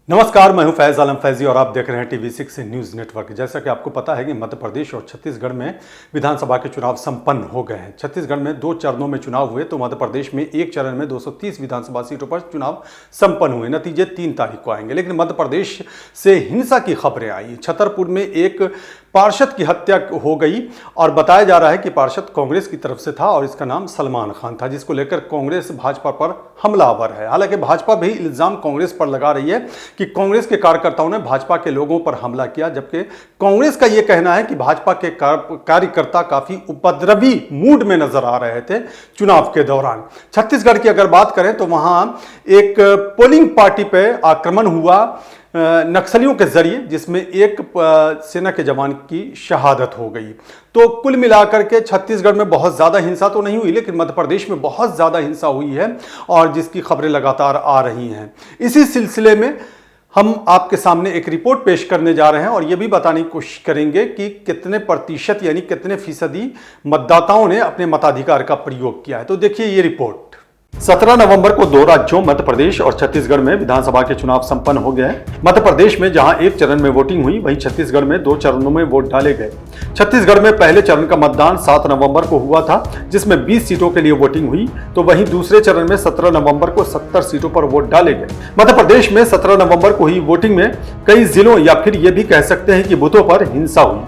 नमस्कार, मैं हूं फैज आलम फैजी और आप देख रहे हैं TV6 न्यूज़ नेटवर्क। जैसा कि आपको पता है कि मध्य प्रदेश और छत्तीसगढ़ में विधानसभा के चुनाव संपन्न हो गए हैं। छत्तीसगढ़ में 2 चरणों में चुनाव हुए तो मध्य प्रदेश में एक चरण में 230 विधानसभा सीटों पर चुनाव संपन्न हुए। नतीजे 3 तारीख को आएंगे। लेकिन मध्य प्रदेश से हिंसा की खबरें आई। छतरपुर में एक पार्षद की हत्या हो गई और बताया जा रहा है कि पार्षद कांग्रेस की तरफ से था और इसका नाम सलमान खान था, जिसको लेकर कांग्रेस भाजपा पर हमलावर है। हालांकि भाजपा भी इल्जाम कांग्रेस पर लगा रही है कि कांग्रेस के कार्यकर्ताओं ने भाजपा के लोगों पर हमला किया, जबकि कांग्रेस का यह कहना है कि भाजपा के कार्यकर्ता काफी उपद्रवी मूड में नजर आ रहे थे चुनाव के दौरान। छत्तीसगढ़ की अगर बात करें तो वहां एक पोलिंग पार्टी पर आक्रमण हुआ नक्सलियों के जरिए, जिसमें एक सेना के जवान की शहादत हो गई। तो कुल मिलाकर के छत्तीसगढ़ में बहुत ज़्यादा हिंसा तो नहीं हुई, लेकिन मध्य प्रदेश में बहुत ज़्यादा हिंसा हुई है और जिसकी खबरें लगातार आ रही हैं। इसी सिलसिले में हम आपके सामने एक रिपोर्ट पेश करने जा रहे हैं और यह भी बताने की कोशिश करेंगे कि कितने प्रतिशत यानी कितने फीसदी मतदाताओं ने अपने मताधिकार का प्रयोग किया है। तो देखिए ये रिपोर्ट। 17 नवंबर को 2 राज्यों मध्य प्रदेश और छत्तीसगढ़ में विधानसभा के चुनाव संपन्न हो गए। मध्य प्रदेश में जहां एक चरण में वोटिंग हुई, वहीं छत्तीसगढ़ में 2 चरणों में वोट डाले गए। छत्तीसगढ़ में पहले चरण का मतदान 7 नवंबर को हुआ था, जिसमें 20 सीटों के लिए वोटिंग हुई, तो वहीं दूसरे चरण में 17 नवंबर को 70 सीटों पर वोट डाले गए। मध्य प्रदेश में 17 नवंबर को हुई वोटिंग में कई जिलों या फिर यह भी कह सकते हैं कि बूथों पर हिंसा हुई।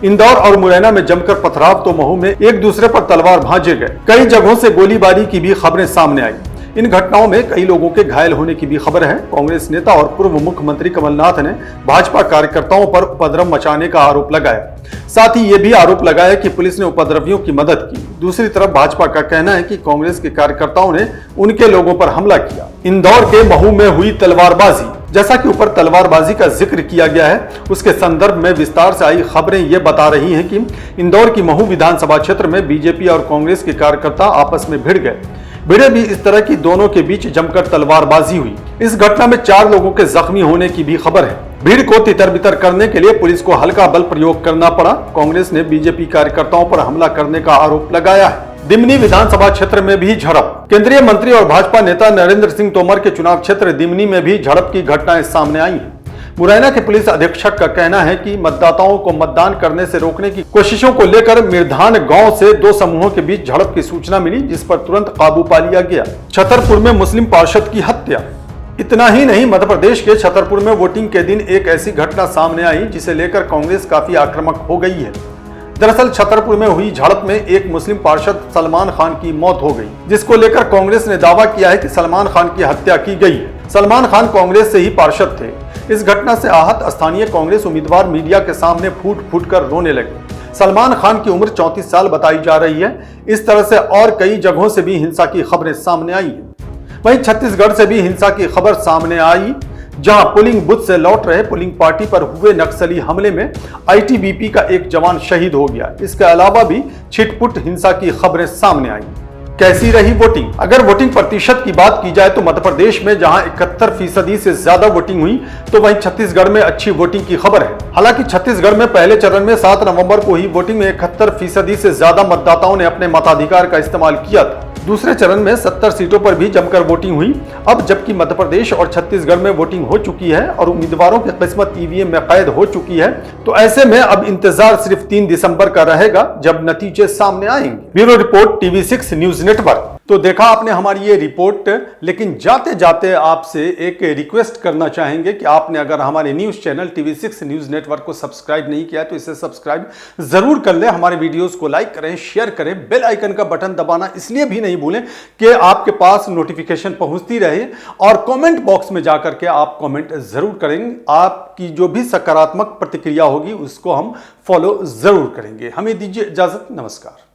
इंदौर और मुरैना में जमकर पथराव तो महू में एक दूसरे पर तलवार भांजे गए। कई जगहों से गोलीबारी की भी खबरें सामने आई। इन घटनाओं में कई लोगों के घायल होने की भी खबर है। कांग्रेस नेता और पूर्व मुख्यमंत्री कमलनाथ ने भाजपा कार्यकर्ताओं पर उपद्रव मचाने का आरोप लगाया। साथ ही ये भी आरोप लगाया कि पुलिस ने उपद्रवियों की मदद की। दूसरी तरफ भाजपा का कहना है कि कांग्रेस के कार्यकर्ताओं ने उनके लोगों पर हमला किया। इंदौर के महू में हुई तलवारबाजी, जैसा कि ऊपर तलवारबाजी का जिक्र किया गया है, उसके संदर्भ में विस्तार से आई खबरें ये बता रही हैं कि इंदौर की महू विधानसभा क्षेत्र में बीजेपी और कांग्रेस के कार्यकर्ता आपस में भिड़ गए। भिड़े भी इस तरह की दोनों के बीच जमकर तलवारबाजी हुई। इस घटना में 4 लोगों के जख्मी होने की भी खबर है। भीड़ को तितर बितर करने के लिए पुलिस को हल्का बल प्रयोग करना पड़ा। कांग्रेस ने बीजेपी कार्यकर्ताओं पर हमला करने का आरोप लगाया है। दिमनी विधानसभा क्षेत्र में भी झड़प। केंद्रीय मंत्री और भाजपा नेता नरेंद्र सिंह तोमर के चुनाव क्षेत्र दिमनी में भी झड़प की घटनाएं सामने आई हैं। मुरैना के पुलिस अधीक्षक का कहना है कि मतदाताओं को मतदान करने से रोकने की कोशिशों को लेकर मिर्धान गांव से 2 समूहों के बीच झड़प की सूचना मिली, जिस पर तुरंत काबू पा लिया गया। छतरपुर में मुस्लिम पार्षद की हत्या। इतना ही नहीं, मध्य प्रदेश के छतरपुर में वोटिंग के दिन एक ऐसी घटना सामने आई जिसे लेकर कांग्रेस काफी आक्रामक हो गई है। दरअसल छतरपुर में हुई झड़प में एक मुस्लिम पार्षद सलमान खान की मौत हो गई, जिसको लेकर कांग्रेस ने दावा किया है कि सलमान खान की हत्या की गई है। सलमान खान कांग्रेस से ही पार्षद थे। इस घटना से आहत स्थानीय कांग्रेस उम्मीदवार मीडिया के सामने फूट फूट कर रोने लगे। सलमान खान की उम्र 34 साल बताई जा रही है। इस तरह से और कई जगहों से भी हिंसा की खबरें सामने आई है। वहीं छत्तीसगढ़ से भी हिंसा की खबर सामने आई, जहां पोलिंग बूथ से लौट रहे पोलिंग पार्टी पर हुए नक्सली हमले में ITBP का एक जवान शहीद हो गया। इसके अलावा भी छिटपुट हिंसा की खबरें सामने आई। कैसी रही वोटिंग? अगर वोटिंग प्रतिशत की बात की जाए तो मध्य प्रदेश में जहां 71% से ज्यादा वोटिंग हुई, तो वहीं छत्तीसगढ़ में अच्छी वोटिंग की खबर है। हालांकि छत्तीसगढ़ में पहले चरण में 7 नवंबर को हुई वोटिंग में 71% से ज्यादा मतदाताओं ने अपने मताधिकार का इस्तेमाल किया था। दूसरे चरण में 70 सीटों पर भी जमकर वोटिंग हुई। अब जबकि मध्य प्रदेश और छत्तीसगढ़ में वोटिंग हो चुकी है और उम्मीदवारों की किस्मत EVM में कैद हो चुकी है, तो ऐसे में अब इंतजार सिर्फ 3 दिसंबर का रहेगा, जब नतीजे सामने आएंगे। Bureau report TV6 news network. तो देखा आपने हमारी ये रिपोर्ट, लेकिन जाते जाते आपसे एक रिक्वेस्ट करना चाहेंगे कि आपने अगर हमारे news channel TV6 news network को सब्सक्राइब नहीं किया तो इसे सब्सक्राइब जरूर कर लें। हमारे वीडियोस को लाइक करें, शेयर करें, बेल आइकन का बटन दबाना इसलिए भी नहीं भूलें कि आपके पास नोटिफिकेशन पहुंचती रहे, और कमेंट बॉक्स में जाकर के आप कमेंट जरूर करेंगे। आपकी जो भी सकारात्मक प्रतिक्रिया होगी उसको हम फॉलो जरूर करेंगे। हमें दीजिए इजाजत। नमस्कार।